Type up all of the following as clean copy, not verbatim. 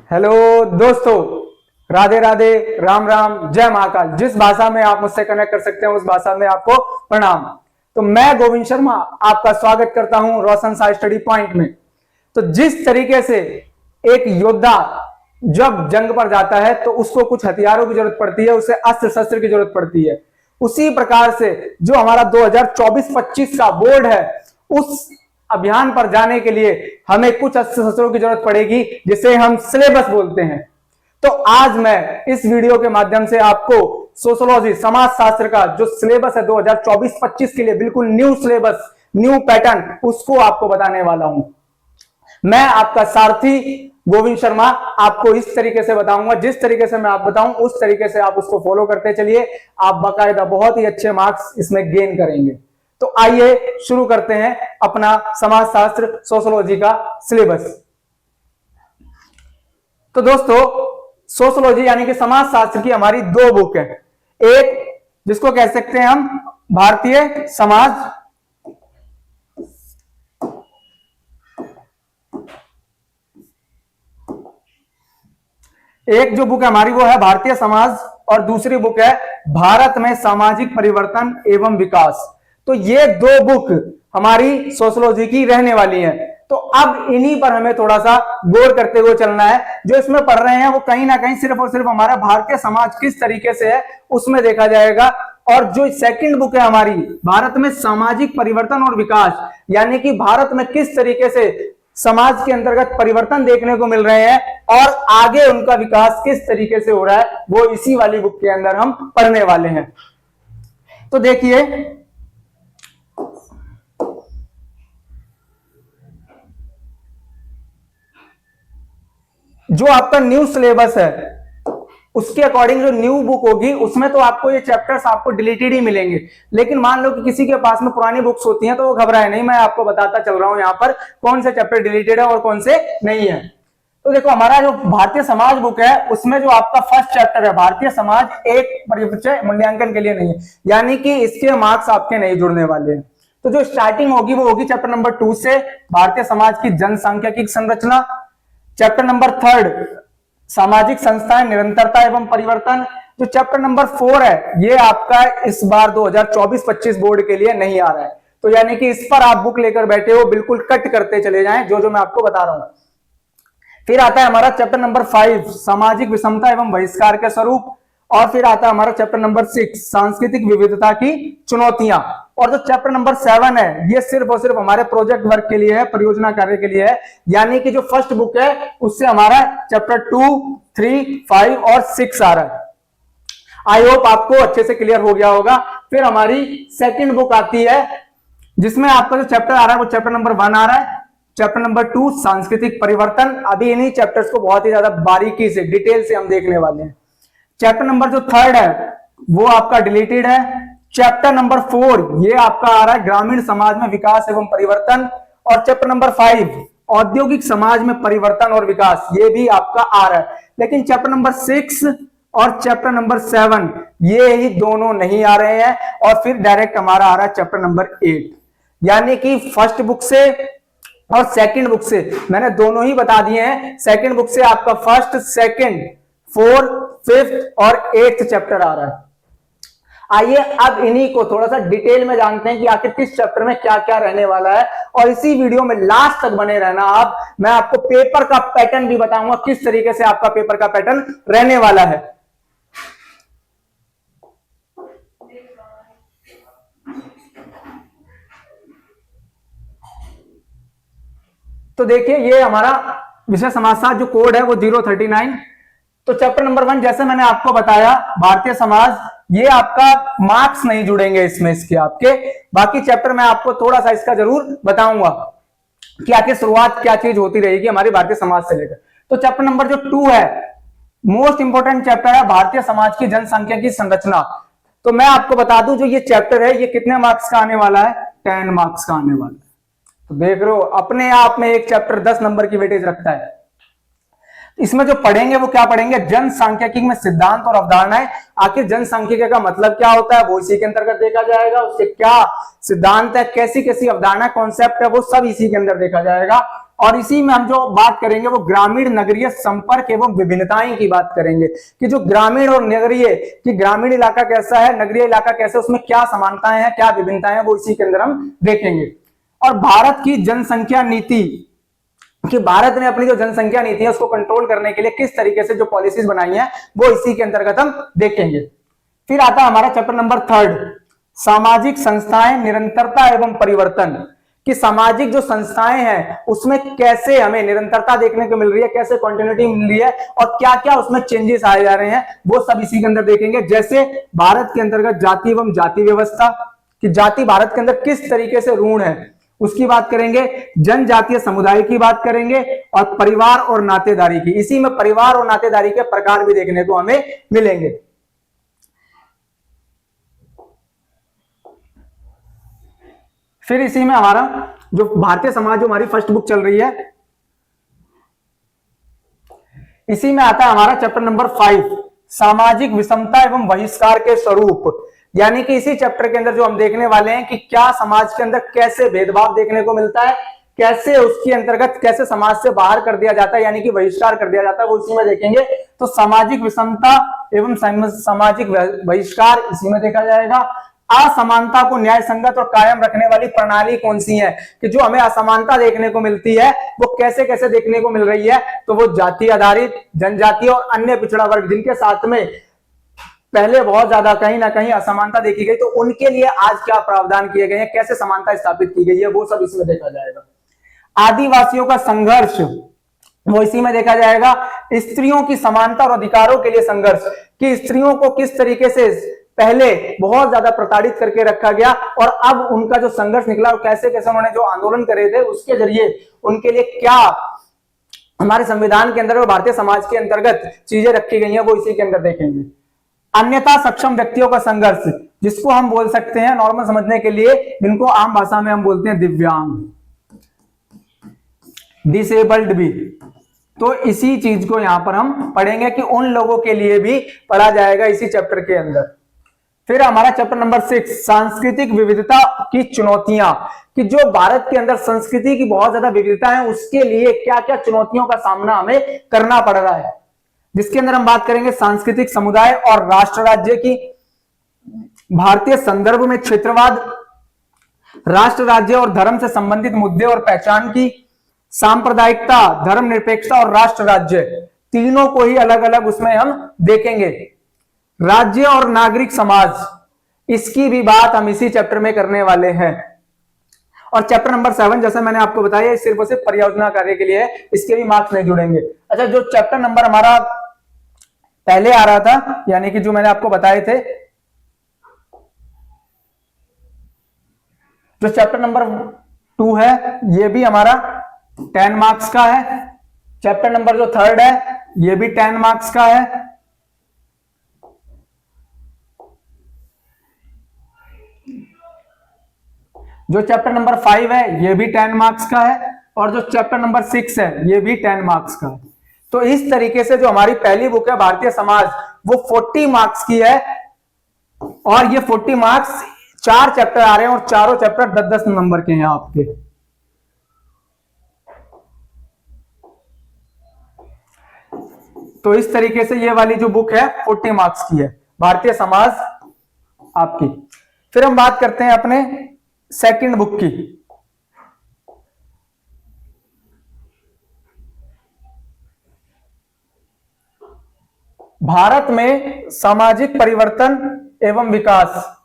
Hello दोस्तों, राधे राधे, राम राम, जय महाकाल। जिस भाषा में आप मुझसे कनेक्ट कर सकते हैं उस भाषा में आपको प्रणाम। तो मैं गोविंद शर्मा आपका स्वागत करता हूं रोशन शाह स्टडी पॉइंट में। तो जिस तरीके से एक योद्धा जब जंग पर जाता है तो उसको कुछ हथियारों की जरूरत पड़ती है, उसे अस्त्र शस्त्र की जरूरत पड़ती है, उसी प्रकार से जो हमारा 2024-25 का बोर्ड है उस अभियान पर जाने के लिए हमें कुछ अस्त्र शस्त्रों की जरूरत पड़ेगी, जिसे हम सिलेबस बोलते हैं। तो आज मैं इस वीडियो के माध्यम से आपको सोशियोलॉजी समाज शास्त्र का जो सिलेबस है 2024-25 के लिए बिल्कुल न्यू सिलेबस, न्यू पैटर्न, उसको आपको बताने वाला हूं। मैं आपका सारथी गोविंद शर्मा आपको इस तरीके से बताऊंगा, जिस तरीके से मैं आप बताऊं उस तरीके से आप उसको फॉलो करते चलिए, आप बाकायदा बहुत ही अच्छे मार्क्स इसमें गेन करेंगे। तो आइए शुरू करते हैं अपना समाज शास्त्र सोशियोलॉजी का सिलेबस। तो दोस्तों, सोशियोलॉजी यानी कि समाज शास्त्र की हमारी दो बुक है। एक जिसको कह सकते हैं हम भारतीय समाज, एक जो बुक है हमारी वो है भारतीय समाज, और दूसरी बुक है भारत में सामाजिक परिवर्तन एवं विकास। तो ये दो बुक हमारी सोशियोलॉजी की रहने वाली हैं। तो अब इन्हीं पर हमें थोड़ा सा गौर करते हुए चलना है। जो इसमें पढ़ रहे हैं वो कहीं ना कहीं सिर्फ और सिर्फ हमारा भारतीय समाज किस तरीके से है उसमें देखा जाएगा। और जो सेकंड बुक है हमारी भारत में सामाजिक परिवर्तन और विकास, यानी कि भारत में किस तरीके से समाज के अंतर्गत परिवर्तन देखने को मिल रहे हैं और आगे उनका विकास किस तरीके से हो रहा है, वो इसी वाली बुक के अंदर हम पढ़ने वाले हैं। तो देखिए, जो आपका न्यू सिलेबस है उसके अकॉर्डिंग जो न्यू बुक होगी उसमें तो आपको ये चैप्टर्स आपको डिलीटेड ही मिलेंगे। लेकिन मान लो कि किसी के पास में पुरानी बुक्स होती हैं तो वो घबराए नहीं, मैं आपको बताता चल रहा हूं यहाँ पर कौन से चैप्टर डिलीटेड है और कौन से नहीं है। तो देखो, हमारा जो भारतीय समाज बुक है उसमें जो आपका फर्स्ट चैप्टर है भारतीय समाज, एक परिचय मूल्यांकन के लिए नहीं है, यानी कि इसके मार्क्स आपके नहीं जुड़ने वाले हैं। तो जो स्टार्टिंग होगी वो होगी चैप्टर नंबर 2 से, भारतीय समाज की जनसांख्यिकी संरचना। चैप्टर नंबर 3 सामाजिक संस्थाएं, निरंतरता एवं परिवर्तन। जो चैप्टर नंबर 4 है ये आपका इस बार 2024-25 बोर्ड के लिए नहीं आ रहा है। तो यानी कि इस पर आप बुक लेकर बैठे हो, बिल्कुल कट करते चले जाएं जो मैं आपको बता रहा हूं। फिर आता है हमारा चैप्टर नंबर 5 सामाजिक विषमता एवं बहिष्कार के स्वरूप। और फिर आता है हमारा चैप्टर नंबर 6 सांस्कृतिक विविधता की चुनौतियां। और जो चैप्टर नंबर 7 है ये सिर्फ और सिर्फ हमारे प्रोजेक्ट वर्क के लिए है, परियोजना कार्य के लिए है। यानी कि जो फर्स्ट बुक है उससे हमारा चैप्टर 2, 3, 5 और 6 आ रहा है। आई होप आपको अच्छे से क्लियर हो गया होगा। फिर हमारी सेकंड बुक आती है जिसमें आपका जो चैप्टर आ रहा है वो चैप्टर नंबर 1 आ रहा है। चैप्टर नंबर 2 सांस्कृतिक परिवर्तन। अभी इन्हीं चैप्टर्स को बहुत ही ज्यादा बारीकी से, डिटेल से हम देखने वाले हैं। चैप्टर नंबर जो 3 है वो आपका डिलीटेड है। चैप्टर नंबर 4 ये आपका आ रहा है ग्रामीण समाज में विकास एवं परिवर्तन। और चैप्टर नंबर 5 औद्योगिक समाज में परिवर्तन और विकास, ये भी आपका आ रहा है। लेकिन चैप्टर नंबर 6 और चैप्टर नंबर 7 ये ही दोनों नहीं आ रहे हैं। और फिर डायरेक्ट हमारा आ रहा है चैप्टर नंबर 8। यानी कि फर्स्ट बुक से और सेकंड बुक से मैंने दोनों ही बता दिए हैं। सेकंड बुक से आपका फर्स्ट, सेकंड, 4th, 5th और 8th चैप्टर आ रहा है। आइए अब इन्हीं को थोड़ा सा डिटेल में जानते हैं कि आखिर किस चैप्टर में क्या क्या रहने वाला है। और इसी वीडियो में लास्ट तक बने रहना आप। मैं आपको पेपर का पैटर्न भी बताऊंगा किस तरीके से आपका पेपर का पैटर्न रहने वाला है। तो देखिए, ये हमारा विषय समाजशास्त्र जो कोड है वो 039। तो चैप्टर नंबर 1 जैसे मैंने आपको बताया भारतीय समाज, ये आपका मार्क्स नहीं जुड़ेंगे इसमें इसके आपके। बाकी चैप्टर मैं आपको थोड़ा सा इसका जरूर बताऊंगा कि आखिर शुरुआत क्या चीज होती रहेगी हमारी भारतीय समाज से लेकर। तो चैप्टर नंबर जो 2 है मोस्ट इंपोर्टेंट चैप्टर है भारतीय समाज की जनसंख्या की संरचना। तो मैं आपको बता दूं जो ये चैप्टर है ये कितने मार्क्स का आने वाला है, 10 मार्क्स का आने वाला है। तो देख रहे हो, अपने आप में एक चैप्टर 10 नंबर की वेटेज रखता है। इसमें जो पढ़ेंगे वो क्या पढ़ेंगे, जनसांख्यिकी में सिद्धांत और अवधारणाएं। आखिर जनसांख्यिकी का मतलब क्या होता है वो इसी के अंतर्गत देखा जाएगा। उसके क्या सिद्धांत है, कैसी कैसी अवधारणा, कॉन्सेप्ट है, वो सब इसी के अंदर देखा जाएगा। और इसी में हम जो बात करेंगे वो ग्रामीण नगरीय संपर्क एवं विभिन्नताएं की बात करेंगे कि जो ग्रामीण और नगरीय, कि ग्रामीण इलाका कैसा है, नगरीय इलाका कैसा है, उसमें क्या समानताएं हैं, क्या विभिन्नताएं हैं, वो इसी के अंदर हम देखेंगे। और भारत की जनसंख्या नीति, कि भारत ने अपनी जो जनसंख्या नीति है उसको कंट्रोल करने के लिए किस तरीके से जो पॉलिसीज बनाई है वो इसी के अंतर्गत हम देखेंगे। फिर आता है हमारा चैप्टर नंबर 3, सामाजिक संस्थाएं, निरंतरता एवं परिवर्तन, कि सामाजिक जो संस्थाएं हैं उसमें कैसे हमें निरंतरता देखने को मिल रही है, कैसे कंटिन्यूटी मिल रही है और क्या क्या उसमें चेंजेस आए जा रहे हैं, वो सब इसी के अंदर देखेंगे। जैसे भारत के अंतर्गत जाति एवं जाति व्यवस्था, कि जाति भारत के अंदर किस तरीके से ऋण है उसकी बात करेंगे, जनजातीय समुदाय की बात करेंगे और परिवार और नातेदारी की। इसी में परिवार और नातेदारी के प्रकार भी देखने को हमें मिलेंगे। फिर इसी में हमारा जो भारतीय समाज, जो हमारी फर्स्ट बुक चल रही है, इसी में आता है हमारा चैप्टर नंबर 5, सामाजिक विषमता एवं बहिष्कार के स्वरूप, यानी कि इसी चैप्टर के अंदर जो हम देखने वाले हैं कि क्या समाज के अंदर कैसे भेदभाव देखने को मिलता है, कैसे उसके अंतर्गत कैसे समाज से बाहर कर दिया जाता है, यानी कि बहिष्कार कर दिया जाता है, वो इसी में देखेंगे। तो सामाजिक विषमता एवं सामाजिक बहिष्कार इसी में देखा जाएगा। असमानता को न्याय संगत और कायम रखने वाली प्रणाली कौन सी है, कि जो हमें असमानता देखने को मिलती है वो कैसे कैसे देखने को मिल रही है, तो वो जाति आधारित, जनजातीय और अन्य पिछड़ा वर्ग जिनके साथ में पहले बहुत ज्यादा कहीं ना कहीं असमानता देखी गई, तो उनके लिए आज क्या प्रावधान किए गए हैं, कैसे समानता स्थापित की गई है, वो सब इसमें देखा जाएगा। आदिवासियों का संघर्ष, वो इसी में देखा जाएगा। स्त्रियों की समानता और अधिकारों के लिए संघर्ष, कि स्त्रियों को किस तरीके से पहले बहुत ज्यादा प्रताड़ित करके रखा गया और अब उनका जो संघर्ष निकला और कैसे कैसे उन्होंने जो आंदोलन करे थे उसके जरिए उनके लिए क्या हमारे संविधान के अंदर और भारतीय समाज के अंतर्गत चीजें रखी गई हैं, वो इसी के अंदर देखेंगे। अन्यथा सक्षम व्यक्तियों का संघर्ष, जिसको हम बोल सकते हैं नॉर्मल समझने के लिए, जिनको आम भाषा में हम बोलते हैं दिव्यांग, डिसेबल्ड भी, तो इसी चीज को यहां पर हम पढ़ेंगे कि उन लोगों के लिए भी पढ़ा जाएगा इसी चैप्टर के अंदर। फिर हमारा चैप्टर नंबर 6, सांस्कृतिक विविधता की चुनौतियां, कि जो भारत के अंदर संस्कृति की बहुत ज्यादा विविधता है उसके लिए क्या क्या चुनौतियों का सामना हमें करना पड़ रहा है, जिसके अंदर हम बात करेंगे सांस्कृतिक समुदाय और राष्ट्र राज्य की, भारतीय संदर्भ में क्षेत्रवाद, राष्ट्र राज्य और धर्म से संबंधित मुद्दे और पहचान की, सांप्रदायिकता, धर्मनिरपेक्षता और राष्ट्र राज्य, तीनों को ही अलग अलग उसमें हम देखेंगे। राज्य और नागरिक समाज, इसकी भी बात हम इसी चैप्टर में करने वाले हैं। और चैप्टर नंबर 7 जैसा मैंने आपको बताया सिर्फ और सिर्फ परियोजना कार्य के लिए है, इसके भी मार्क्स नहीं जुड़ेंगे। अच्छा, जो चैप्टर नंबर हमारा पहले आ रहा था, यानी कि जो मैंने आपको बताए थे, जो चैप्टर नंबर 2 है ये भी हमारा 10 मार्क्स का है। चैप्टर नंबर जो 3 है ये भी 10 मार्क्स का है। जो चैप्टर नंबर 5 है ये भी 10 मार्क्स का है और जो चैप्टर नंबर 6 है ये भी 10 मार्क्स का है। तो इस तरीके से जो हमारी पहली बुक है भारतीय समाज वो 40 मार्क्स की है और ये 40 मार्क्स 4 चैप्टर आ रहे हैं और चारों चैप्टर 10-10 नंबर के हैं आपके। तो इस तरीके से ये वाली जो बुक है 40 मार्क्स की है भारतीय समाज आपकी। फिर हम बात करते हैं अपने सेकंड बुक की। भारत में सामाजिक परिवर्तन एवं विकास।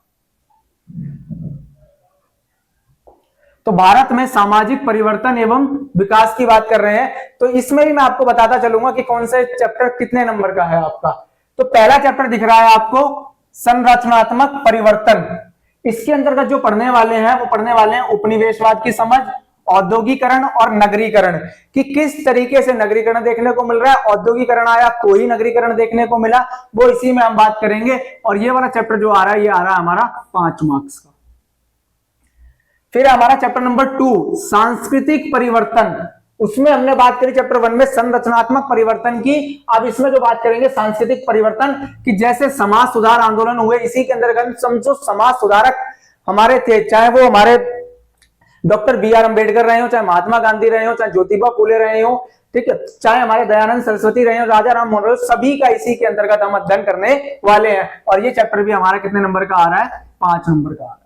तो भारत में सामाजिक परिवर्तन एवं विकास की बात कर रहे हैं, तो इसमें भी मैं आपको बताता चलूंगा कि कौन से चैप्टर कितने नंबर का है आपका। तो पहला चैप्टर दिख रहा है आपको संरचनात्मक परिवर्तन। इसके अंतर्गत जो पढ़ने वाले हैं वो पढ़ने वाले हैं उपनिवेशवाद की समझ, औद्योगिकरण और नगरीकरण, कि किस तरीके से नगरीकरण देखने को मिल रहा है, औद्योगिकरण आया तो ही नगरीकरण देखने को मिला, वो इसी में हम बात करेंगे। और ये वाला चैप्टर जो आ रहा है ये आ रहा है हमारा 5 मार्क्स का। फिर हमारा चैप्टर नंबर 2 सांस्कृतिक परिवर्तन, उसमें हमने बात करी चैप्टर 1 में संरचनात्मक परिवर्तन की। अब इसमें जो बात करेंगे सांस्कृतिक परिवर्तन, कि जैसे समाज सुधार आंदोलन हुए इसी के अंतर्गत समझो समाज सुधारक हमारे थे, चाहे वो हमारे डॉक्टर बी आर अम्बेडकर रहे हो, चाहे महात्मा गांधी रहे हो, चाहे ज्योतिबा फूले रहे हो, ठीक है, चाहे हमारे दयानंद सरस्वती रहे हो, राजा राम मोहन रहे हो, सभी का इसी के अंतर्गत हम अध्ययन करने वाले हैं। और ये चैप्टर भी हमारा कितने नंबर का आ रहा है? 5 नंबर का आ रहा है।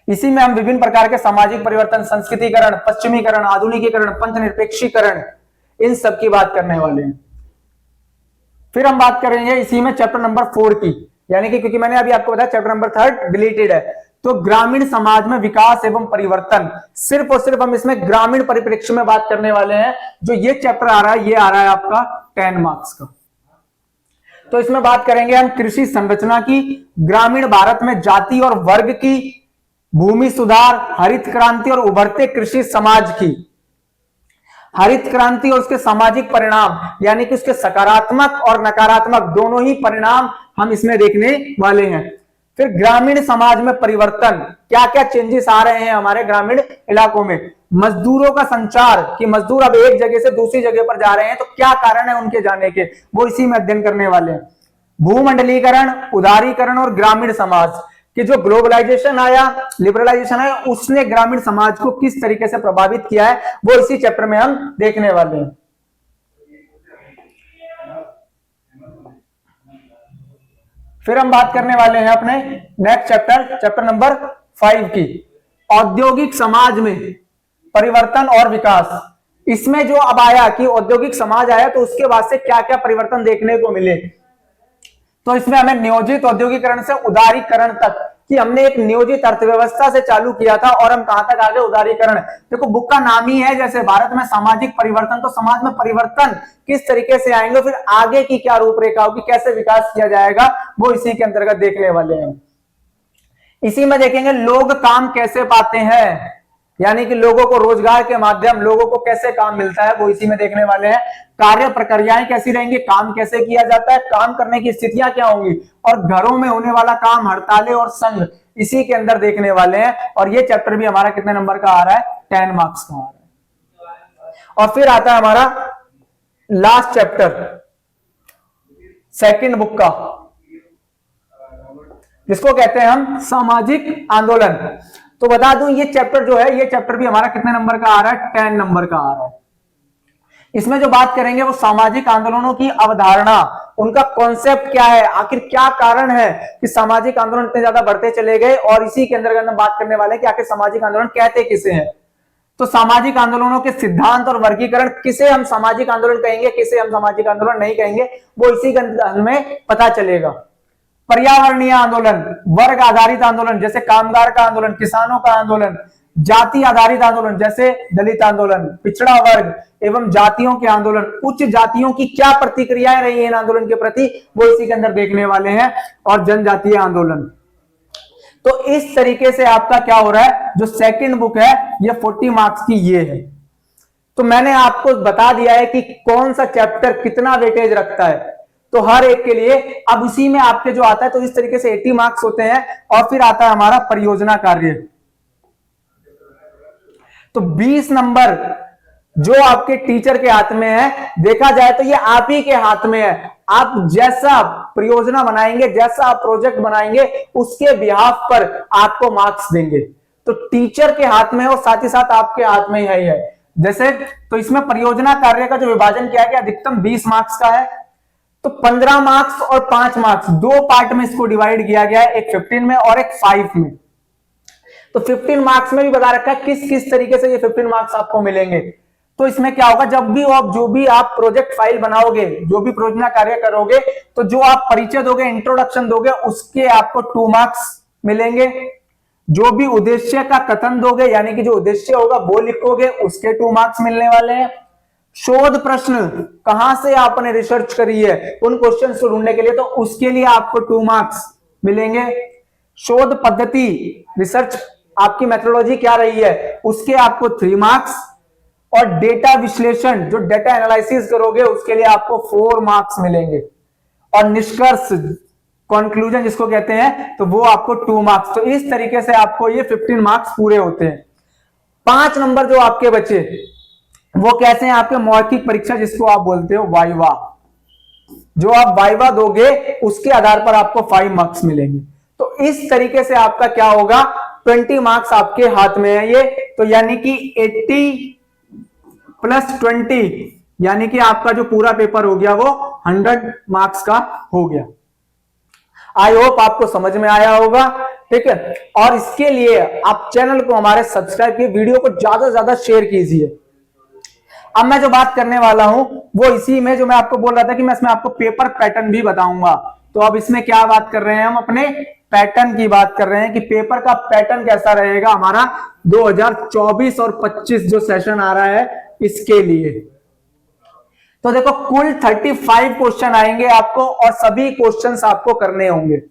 इसी में हम विभिन्न प्रकार के सामाजिक परिवर्तन, संस्कृतिकरण, पश्चिमीकरण, आधुनिकीकरण, पंथ निरपेक्षीकरण, इन सब की बात करने वाले हैं। फिर हम बात करेंगे इसी में चैप्टर नंबर 4 की, यानी कि क्योंकि मैंने अभी आपको बताया चैप्टर नंबर 3 डिलीटेड है, तो ग्रामीण समाज में विकास एवं परिवर्तन, सिर्फ और सिर्फ हम इसमें ग्रामीण परिप्रेक्ष्य में बात करने वाले हैं। जो ये चैप्टर आ रहा है, ये आ रहा है आपका 10 मार्क्स का। तो इसमें बात करेंगे हम कृषि संरचना की, ग्रामीण भारत में जाति और वर्ग की, भूमि सुधार, हरित क्रांति और उभरते कृषि समाज की, हरित क्रांति और उसके सामाजिक परिणाम, यानी कि उसके सकारात्मक और नकारात्मक दोनों ही परिणाम हम इसमें देखने वाले हैं। फिर ग्रामीण समाज में परिवर्तन, क्या क्या चेंजेस आ रहे हैं हमारे ग्रामीण इलाकों में, मजदूरों का संचार, कि मजदूर अब एक जगह से दूसरी जगह पर जा रहे हैं, तो क्या कारण है उनके जाने के, वो इसी में अध्ययन करने वाले हैं। भूमंडलीकरण, उदारीकरण और ग्रामीण समाज, कि जो ग्लोबलाइजेशन आया, लिबरलाइजेशन आया, उसने ग्रामीण समाज को किस तरीके से प्रभावित किया है, वो इसी चैप्टर में हम देखने वाले हैं। फिर हम बात करने वाले हैं अपने नेक्स्ट चैप्टर, चैप्टर नंबर 5 की, औद्योगिक समाज में परिवर्तन और विकास। इसमें जो अब आया कि औद्योगिक समाज आया, तो उसके बाद से क्या क्या परिवर्तन देखने को मिले, तो इसमें हमें नियोजित औद्योगिकरण से उदारीकरण तक, कि हमने एक नियोजित अर्थव्यवस्था से चालू किया था और हम कहां तक आगे, उदारीकरण। देखो बुक का नाम ही है, जैसे भारत में सामाजिक परिवर्तन, तो समाज में परिवर्तन किस तरीके से आएंगे, फिर आगे की क्या रूपरेखा होगी, कैसे विकास किया जाएगा, वो इसी के अंतर्गत देखने वाले हैं। इसी में देखेंगे लोग काम कैसे पाते हैं, यानी कि लोगों को रोजगार के माध्यम, लोगों को कैसे काम मिलता है, वो इसी में देखने वाले हैं। कार्य प्रक्रियाएं कैसी रहेंगी, काम कैसे किया जाता है, काम करने की स्थितियां क्या होंगी, और घरों में होने वाला काम, हड़तालें और संघ, इसी के अंदर देखने वाले हैं। और ये चैप्टर भी हमारा कितने नंबर का आ रहा है? 10 मार्क्स का आ रहा है। और फिर आता है हमारा लास्ट चैप्टर सेकंड बुक का, जिसको कहते हैं हम सामाजिक आंदोलन। तो बता दूं ये चैप्टर जो है, ये चैप्टर भी हमारा कितने नंबर का आ रहा है? 10 नंबर का आ रहा है। इसमें जो बात करेंगे वो सामाजिक आंदोलनों की अवधारणा, उनका कॉन्सेप्ट क्या है, आखिर क्या कारण है कि सामाजिक आंदोलन इतने ज्यादा बढ़ते चले गए, और इसी के अंदर हम बात करने वाले हैं कि आखिर सामाजिक आंदोलन कहते किसे हैं। तो सामाजिक आंदोलनों के सिद्धांत और वर्गीकरण, किसे हम सामाजिक आंदोलन कहेंगे, किसे हम सामाजिक आंदोलन नहीं कहेंगे, वो इसी के अंदर में पता चलेगा। पर्यावरणीय आंदोलन, वर्ग आधारित आंदोलन जैसे कामगार का आंदोलन, किसानों का आंदोलन, जाति आधारित आंदोलन जैसे दलित आंदोलन, पिछड़ा वर्ग एवं जातियों के आंदोलन, उच्च जातियों की क्या प्रतिक्रियाएं रही है इन आंदोलन के प्रति, वो इसी के अंदर देखने वाले हैं। और जनजातीय आंदोलन। तो इस तरीके से आपका क्या हो रहा है, जो सेकंड बुक है ये 40 मार्क्स की ये है। तो मैंने आपको बता दिया है कि कौन सा चैप्टर कितना वेटेज रखता है, तो हर एक के लिए। अब इसी में आपके जो आता है, तो इस तरीके से 80 मार्क्स होते हैं। और फिर आता है हमारा परियोजना कार्य, तो 20 नंबर जो आपके टीचर के हाथ में है, देखा जाए तो ये आप ही के हाथ में है। आप जैसा परियोजना बनाएंगे, जैसा आप प्रोजेक्ट बनाएंगे, उसके बिहाफ पर आपको मार्क्स देंगे। तो टीचर के हाथ में और साथ ही साथ आपके हाथ में ही है। जैसे तो इसमें परियोजना कार्य का जो विभाजन किया गया अधिकतम 20 मार्क्स का है, तो 15 मार्क्स और 5 मार्क्स दो पार्ट में इसको डिवाइड किया गया है, एक 15 में और एक 5 में। तो 15 मार्क्स में भी बता रखा है किस किस तरीके से ये 15 मार्क्स आपको मिलेंगे। तो इसमें क्या होगा, जब भी आप जो भी आप प्रोजेक्ट फाइल बनाओगे, जो भी परियोजना कार्य करोगे, तो जो आप परिचय दोगे, इंट्रोडक्शन दोगे, उसके आपको 2 मार्क्स मिलेंगे। जो भी उद्देश्य का कथन दोगे, यानी कि जो उद्देश्य होगा वो लिखोगे, उसके 2 मार्क्स मिलने वाले हैं। शोध प्रश्न, कहां से आपने रिसर्च करी है, उन क्वेश्चंस को ढूंढने के लिए, तो उसके लिए आपको 2 मार्क्स मिलेंगे। शोध पद्धति, रिसर्च आपकी मेथोडोलॉजी क्या रही है, उसके आपको 3 मार्क्स। और डेटा विश्लेषण, जो डेटा एनालिसिस करोगे, उसके लिए आपको 4 मार्क्स मिलेंगे। और निष्कर्ष, कंक्लूजन जिसको कहते हैं, तो वो आपको 2 मार्क्स। तो इस तरीके से आपको ये 15 मार्क्स पूरे होते हैं। 5 नंबर जो आपके बचे वो कैसे हैं, आपके मौखिक परीक्षा जिसको आप बोलते हो वाइवा, जो आप वाइवा दोगे उसके आधार पर आपको 5 मार्क्स मिलेंगे। तो इस तरीके से आपका क्या होगा, 20 मार्क्स आपके हाथ में है ये, तो यानी कि 80 प्लस 20 यानी कि आपका जो पूरा पेपर हो गया वो 100 मार्क्स का हो गया। आई होप आपको समझ में आया होगा, ठीक है। और इसके लिए आप चैनल को हमारे सब्सक्राइब कीजिए, वीडियो को ज्यादा से ज्यादा शेयर कीजिए। अब मैं जो बात करने वाला हूं वो इसी में जो मैं आपको बोल रहा था कि मैं इसमें आपको पेपर पैटर्न भी बताऊंगा। तो अब इसमें क्या बात कर रहे हैं, हम अपने पैटर्न की बात कर रहे हैं कि पेपर का पैटर्न कैसा रहेगा हमारा 2024 और 25 जो सेशन आ रहा है इसके लिए। तो देखो कुल 35 क्वेश्चन आएंगे आपको और सभी क्वेश्चंस आपको करने होंगे।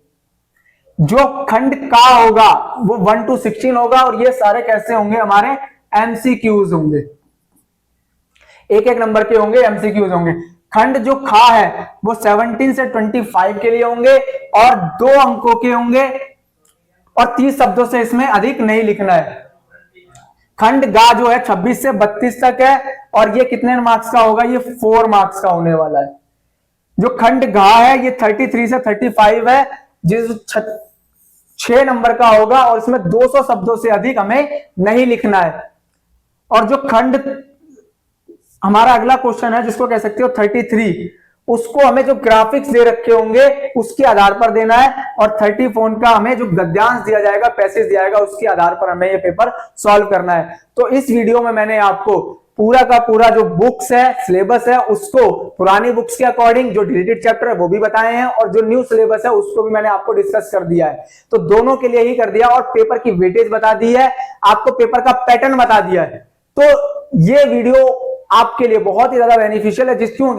जो खंड का होगा वो 1 to 16 होगा और ये सारे कैसे होंगे, हमारे एमसीक्यूज होंगे, एक एक नंबर के होंगे, एमसीक्यूज होंगे। खंड जो खा है वो 17 से 25 के लिए होंगे और 2 अंकों के होंगे और 30 शब्दों से इसमें अधिक नहीं लिखना है। खंड गा जो है 26 से 32 तक है और ये कितने मार्क्स का होगा, ये 4 मार्क्स का होने वाला है। जो खंड घा है ये 33 से 35 है, जिस 6 नंबर का होगा और इसमें 200 शब्दों से अधिक हमें नहीं लिखना है। और जो खंड हमारा अगला क्वेश्चन है जिसको कह सकते हो 33, उसको हमें जो ग्राफिक्स दे रखे होंगे उसके आधार पर देना है और 34 का हमें जो गद्यांश दिया जाएगा, पैसेज दिया जाएगा, उसके आधार पर हमें ये पेपर सॉल्व करना है। तो इस वीडियो में मैंने आपको पूरा का पूरा जो बुक्स है, सिलेबस है, उसको पुरानी बुक्स के अकॉर्डिंग जो डिलीटेड चैप्टर है वो भी बताए हैं और जो न्यू सिलेबस है उसको भी मैंने आपको डिस्कस कर दिया है। तो दोनों के लिए ही कर दिया और पेपर की वेटेज बता दी है, आपको पेपर का पैटर्न बता दिया है। तो ये वीडियो आपके लिए बहुत ही ज्यादा बेनिफिशियल है, जिसको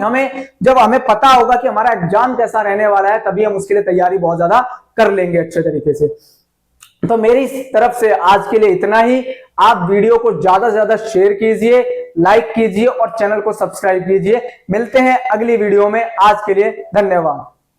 जब हमें पता होगा कि हमारा एग्जाम कैसा रहने वाला है तभी हम उसके लिए तैयारी बहुत ज्यादा कर लेंगे अच्छे तरीके से। तो मेरी तरफ से आज के लिए इतना ही। आप वीडियो को ज्यादा से ज्यादा शेयर कीजिए, लाइक कीजिए और चैनल को सब्सक्राइब कीजिए। मिलते हैं अगली वीडियो में, आज के लिए धन्यवाद।